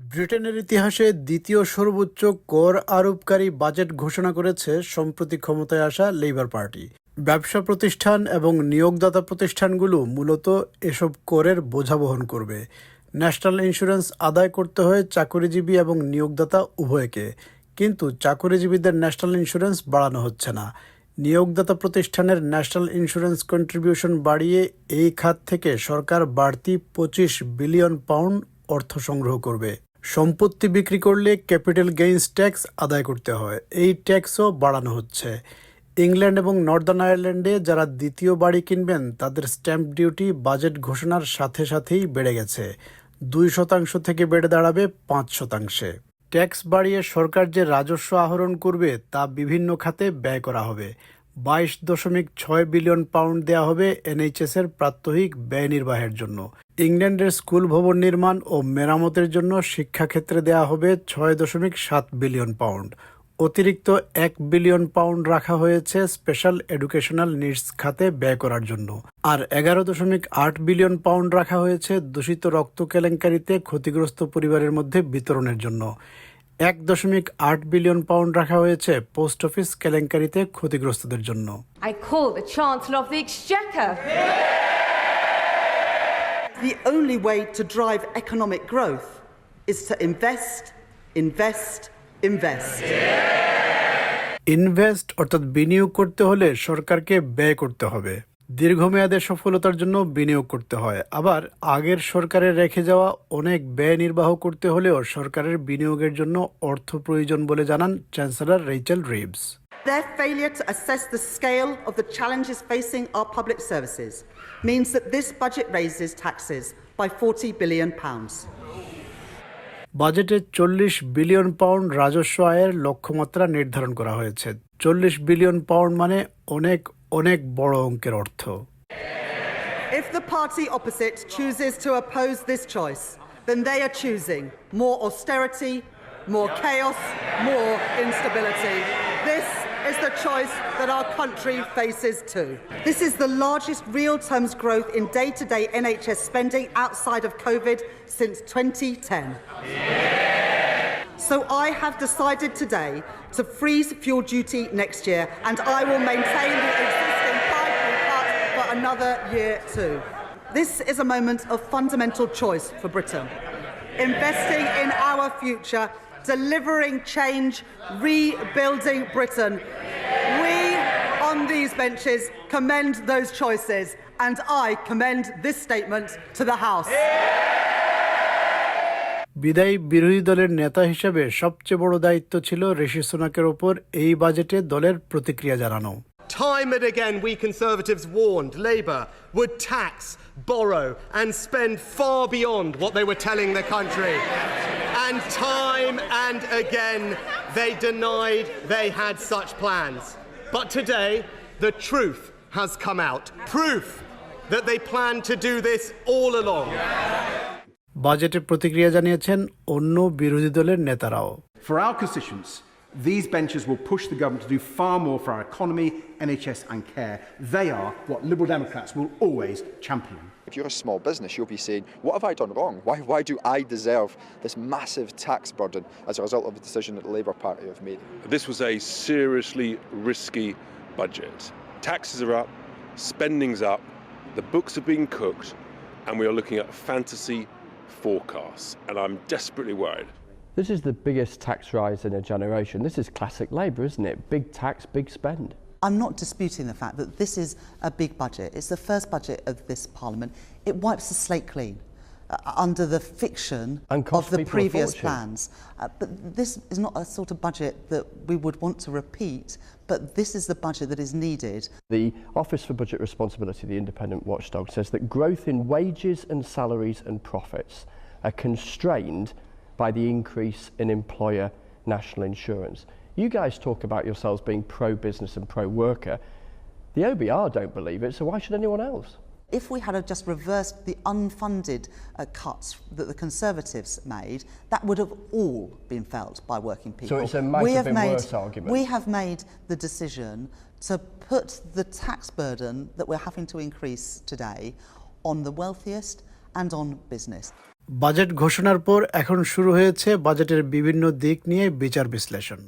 ব্রিটেনের ইতিহাসে দ্বিতীয় সর্বোচ্চ কর আরোপকারী বাজেট ঘোষণা করেছে সম্প্রতি ক্ষমতায় আসা লেবার পার্টি। ব্যবসা প্রতিষ্ঠান এবং নিয়োগদাতা প্রতিষ্ঠানগুলো মূলত এসব করের বোঝা বহন করবে। ন্যাশনাল ইন্স্যুরেন্স আদায় করতে হয় চাকরিজীবী এবং নিয়োগদাতা উভয়কে, কিন্তু চাকরিজীবীদের ন্যাশনাল ইন্স্যুরেন্স বাড়ানো হচ্ছে না। নিয়োগদাতা প্রতিষ্ঠানের ন্যাশনাল ইন্স্যুরেন্স কন্ট্রিবিউশন বাড়িয়ে এই খাত থেকে সরকার বাড়তি 25 বিলিয়ন পাউন্ড অর্থ সংগ্রহ করবে। সম্পত্তি বিক্রি করলে ক্যাপিটাল গেইনস ট্যাক্স আদায় করতে হয়, এই ট্যাক্সও বাড়ানো হচ্ছে। ইংল্যান্ড এবং নর্দার্ন আয়ারল্যান্ডে যারা দ্বিতীয় বাড়ি কিনবেন তাদের স্ট্যাম্প ডিউটি বাজেট ঘোষণার সাথে সাথেই বেড়ে গেছে, 2% থেকে বেড়ে দাঁড়াবে 5%। ট্যাক্স বাড়িয়ে সরকার যে রাজস্ব আহরণ করবে তা বিভিন্ন খাতে ব্যয় করা হবে। 22.6 বিলিয়ন পাউন্ড দেওয়া হবে এনএইচএস-এর প্রাত্যহিক ব্যয় নির্বাহের জন্য। ইংল্যান্ডের স্কুল ভবন নির্মাণ ও মেরামতের জন্য শিক্ষাক্ষেত্রে দেওয়া হবে 6.7 বিলিয়ন পাউন্ড। অতিরিক্ত 1 বিলিয়ন পাউন্ড রাখা হয়েছে স্পেশাল এডুকেশনাল নিডস খাতে ব্যয় করার জন্য, আর 11.8 বিলিয়ন পাউন্ড রাখা হয়েছে দূষিত রক্ত কেলেঙ্কারিতে ক্ষতিগ্রস্ত পরিবারের মধ্যে বিতরণের জন্য। 1.8 বিলিয়ন পাউন্ড রাখা হয়েছে পোস্ট অফিস কেলেঙ্কারিতে ক্ষতিগ্রস্তদের জন্য। I call the Chancellor of the Exchequer. The only way to drive economic growth is to invest. Invest অর্থাৎ বিনিয়োগ করতে হলে সরকারকে ব্যয় করতে হবে। দীর্ঘমেয়াদে সফলতার জন্য বিনিয়োগ করতে হয়। আবার আগের সরকারের রেখে যাওয়া অনেক ব্যয় নির্বাহ করতে হলেও সরকারের বিনিয়োগের জন্য অর্থ প্রয়োজন বলে জানান chancellor Rachel Reeves. Their failure to assess the scale of the challenges facing our public services means that this budget raises taxes by £40 billion. বাজেটে 40 বিলিয়ন পাউন্ড রাজস্ব আয়ের লক্ষ্যমাত্রা নির্ধারণ করা হয়েছে। 40 বিলিয়ন পাউন্ড মানে অনেক অনেক বড় অঙ্কের অর্থ। If the party opposite chooses to oppose this choice, then they are choosing more austerity, more chaos, more instability. This is the choice that our country faces too. This is the largest real terms growth in day-to-day NHS spending outside of COVID since 2010. So I have decided today to freeze fuel duty next year, and I will maintain the existing 5p cut for another year too. This is a moment of fundamental choice for Britain. Investing in our future, delivering change, rebuilding Britain. We on these benches commend those choices, and I commend this statement to the House. বিদায়ী বিরোধী দলের নেতা হিসেবে সবচেয়ে বড় দায়িত্ব ছিল ঋষি সুনাকের ওপর এই বাজেটে দলের প্রতিক্রিয়া জানানো। Time and again we Conservatives warned Labour would tax, borrow and spend far beyond what they were telling the country. And time and again they denied they had such plans. But today the truth has come out. Proof that they planned to do this all along. বাজেটে প্রতিক্রিয়া জানিয়েছেন অন্য বিরোধী দলের নেতারাও। For our constituents, these benches will push the government to do far more for our economy, NHS and care. They are what Liberal Democrats will always champion. If you're a small business, you'll be saying, what have I done wrong? Why do I deserve this massive tax burden as a result of the decision that the Labour Party have made? This was a seriously risky budget. Taxes are up, spending's up, the books are being cooked, and we are looking at fantasy forecasts, and I'm desperately worried. This is the biggest tax rise in a generation. This is classic Labour, isn't it? Big tax, big spend. I'm not disputing the fact that this is a big budget. It's the first budget of this Parliament. It wipes the slate clean under the fiction of the previous plans. But this is not a sort of budget that we would want to repeat, but this is the budget that is needed. The Office for Budget Responsibility, the independent watchdog, says that growth in wages and salaries and profits are constrained by the increase in employer national insurance. You guys talk about yourselves being pro-business and pro-worker. The OBR don't believe it, so why should anyone else? If we had just reversed the unfunded cuts that the Conservatives made, that would have all been felt by working people. So it's a might have been worse argument. We have made the decision to put the tax burden that we're having to increase today on the wealthiest and on business. Budget ঘোষণার পর এখন শুরু হয়েছে বাজেটের বিভিন্ন দিক নিয়ে বিচার বিশ্লেষণ।